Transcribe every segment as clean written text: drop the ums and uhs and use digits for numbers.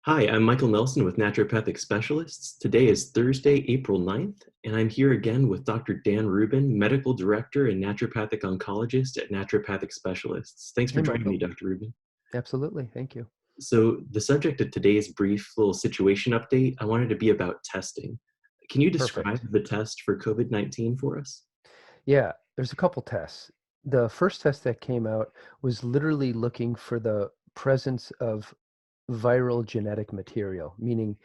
Hi, I'm Michael Nelson with Naturopathic Specialists. Today is Thursday, April 9th, and I'm here again with Dr. Dan Rubin, Medical Director and Naturopathic Oncologist at Naturopathic Specialists. Thanks for Hey, joining me, Michael. Dr. Rubin. Absolutely. Thank you. So, the subject of today's brief little situation update, I wanted to be about testing. Can you describe Perfect. the test for COVID-19 for us? Yeah, there's a couple tests. The first test that came out was literally looking for the presence of viral genetic material, meaning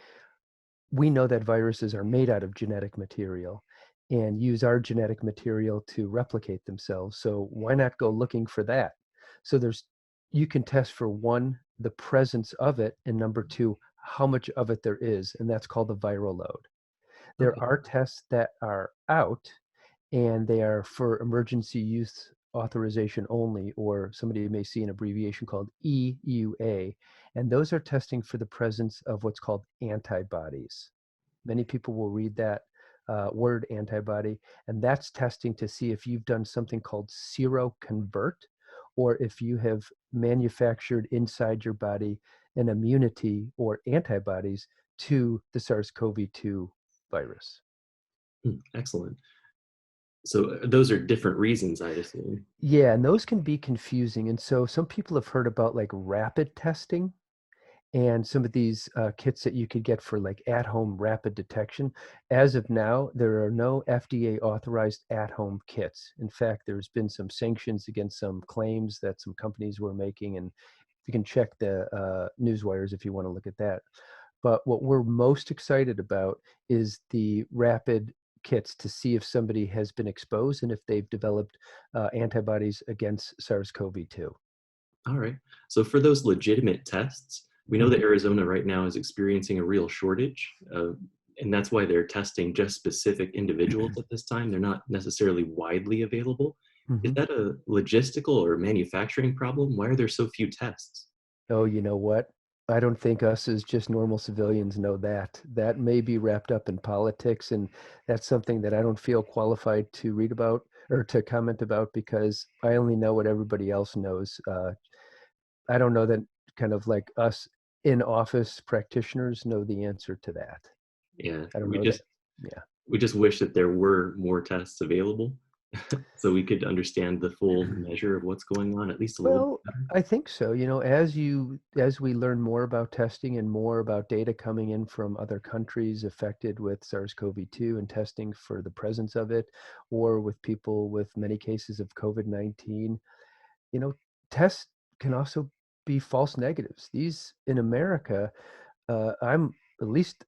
we know that viruses are made out of genetic material and use our genetic material to replicate themselves. So why not go looking for that? So you can test for one, the presence of it, and number two, how much of it there is, and that's called the viral load. There Okay. are tests that are out and they are for emergency use authorization only, or somebody may see an abbreviation called EUA, and those are testing for the presence of what's called antibodies. Many people will read that word antibody, and that's testing to see if you've done something called seroconvert, or if you have manufactured inside your body an immunity or antibodies to the SARS-CoV-2 virus. Excellent. So, those are different reasons, I'd assume. Yeah, and those can be confusing. And so some people have heard about like rapid testing and some of these kits that you could get for like at-home rapid detection. As of now, there are no FDA authorized at-home kits. In fact, there's been some sanctions against some claims that some companies were making, and you can check the news wires if you want to look at that. But what we're most excited about is the rapid kits to see if somebody has been exposed and if they've developed antibodies against SARS-CoV-2. All right. So for those legitimate tests, we know that Mhm. Arizona right now is experiencing a real shortage, and that's why they're testing just specific individuals at this time. They're not necessarily widely available. Is Mhm. that a logistical or manufacturing problem? Why are there so few tests? Oh, you know what? I don't think us as just normal civilians know that. That may be wrapped up in politics, and that's something that I don't feel qualified to read about or to comment about because I only know what everybody else knows. I don't know that kind of like us in office practitioners know the answer to that. Yeah, I don't we know that. just Yeah. we just wish that there were more tests available so we could understand the full measure of what's going on at least a little bit Well, better. I think so. As we learn more about testing and more about data coming in from other countries affected with SARS-CoV-2 and testing for the presence of it, or with people with many cases of COVID-19, you know, tests can also be false negatives. These in America, I'm at least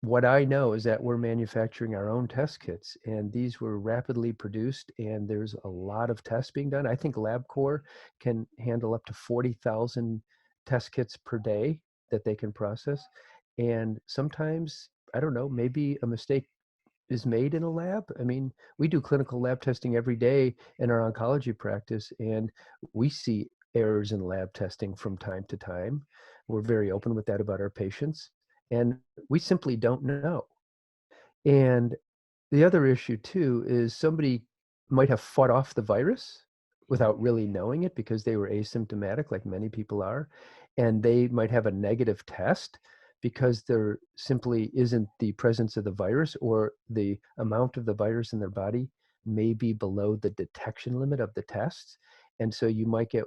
what I know is that we're manufacturing our own test kits, and these were rapidly produced, and there's a lot of tests being done. I think LabCorp can handle up to 40,000 test kits per day that they can process. And sometimes, I don't know, maybe a mistake is made in a lab. I mean, we do clinical lab testing every day in our oncology practice, and we see errors in lab testing from time to time. We're very open with that about our patients, and we simply don't know. And the other issue too is somebody might have fought off the virus without really knowing it because they were asymptomatic, like many people are, and they might have a negative test because there simply isn't the presence of the virus, or the amount of the virus in their body may be below the detection limit of the tests. And so you might get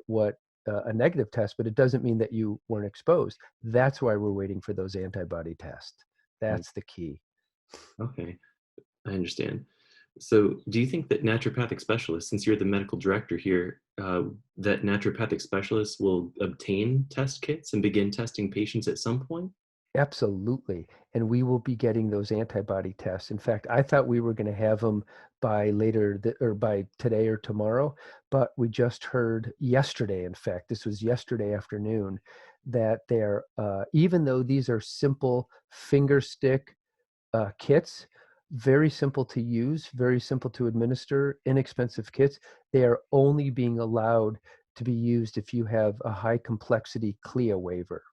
a negative test, but it doesn't mean that you weren't exposed. That's why we're waiting for those antibody tests. Mm, That's the key. okay, I understand. So, do you think that naturopathic specialists, since you're the medical director here, that naturopathic specialists will obtain test kits and begin testing patients at some point? Absolutely. And we will be getting those antibody tests. In fact, I thought we were going to have them by or by today or tomorrow, but we just heard yesterday, in fact, this was yesterday afternoon, that even though these are simple finger stick kits, very simple to use, very simple to administer, inexpensive kits, they are only being allowed to be used if you have a high complexity CLIA waiver.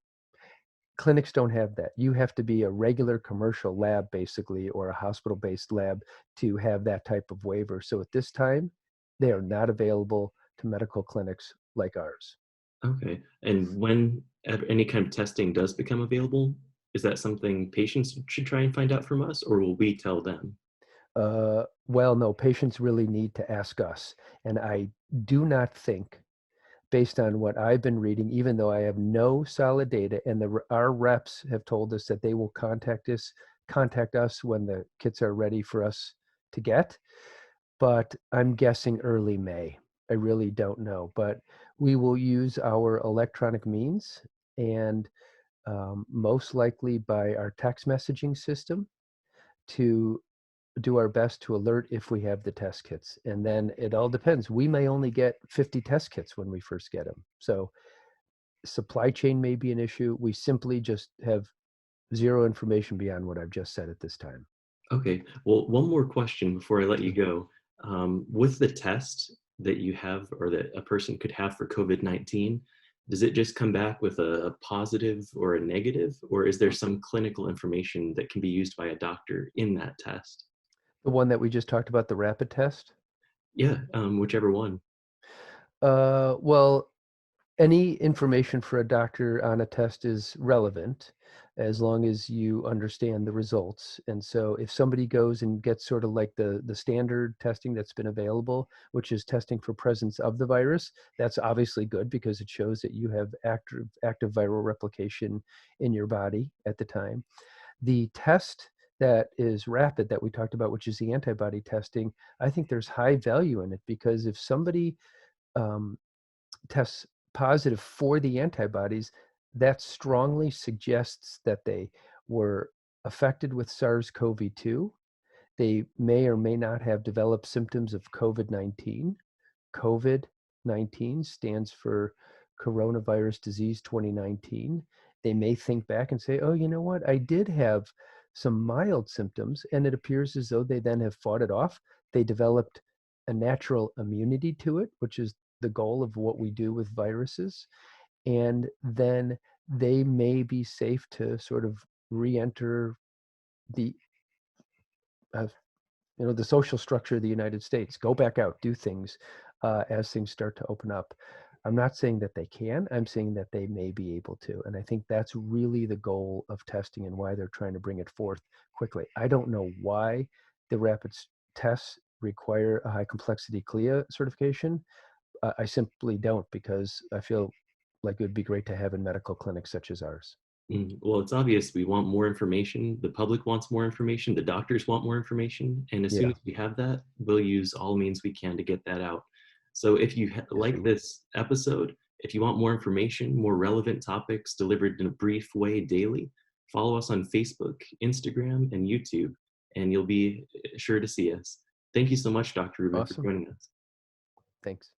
Clinics don't have that. You have to be a regular commercial lab, basically, or a hospital-based lab to have that type of waiver. So at this time, they are not available to medical clinics like ours. Okay. And when any kind of testing does become available, is that something patients should try and find out from us, or will we tell them? Well, no, patients really need to ask us. And I do not think, based on what I've been reading, even though I have no solid data, and our reps have told us that they will contact us when the kits are ready for us to get. But I'm guessing early May. I really don't know, but we will use our electronic means and most likely by our text messaging system to do our best to alert if we have the test kits. And then it all depends. We may only get 50 test kits when we first get them. So supply chain may be an issue. We simply just have zero information beyond what I've just said at this time. Okay. Well, one more question before I let you go. With the test that you have or that a person could have for COVID-19, does it just come back with a positive or a negative, or is there some clinical information that can be used by a doctor in that test? The one that we just talked about, the rapid test. Yeah, whichever one. Well, any information for a doctor on a test is relevant as long as you understand the results. And so if somebody goes and gets sort of like the standard testing that's been available, which is testing for presence of the virus, that's obviously good because it shows that you have active viral replication in your body at the time. The test that is rapid that we talked about, which is the antibody testing, I think there's high value in it because if somebody um, tests positive for the antibodies, that strongly suggests that they were affected with SARS-CoV-2. They may or may not have developed symptoms of COVID-19. COVID-19 stands for coronavirus disease 2019. They may think back and say, oh, you know what? I did have some mild symptoms, and it appears as though they then have fought it off. They developed a natural immunity to it, which is the goal of what we do with viruses. And then they may be safe to sort of re-enter the uh, the social structure of the United States, go back out, do things as things start to open up. I'm not saying that they can, I'm saying that they may be able to. And I think that's really the goal of testing and why they're trying to bring it forth quickly. I don't know why the rapid tests require a high complexity CLIA certification. I simply don't because I feel like it would be great to have in medical clinics such as ours. Well, it's obvious we want more information. The public wants more information. The doctors want more information. And as soon Yeah. as we have that, we'll use all means we can to get that out. So if you Yes, we like will. this episode, if you want more information, more relevant topics delivered in a brief way daily, follow us on Facebook, Instagram, and YouTube, and you'll be sure to see us. Thank you so much, Dr. Rubin, for Awesome. joining us. Thanks.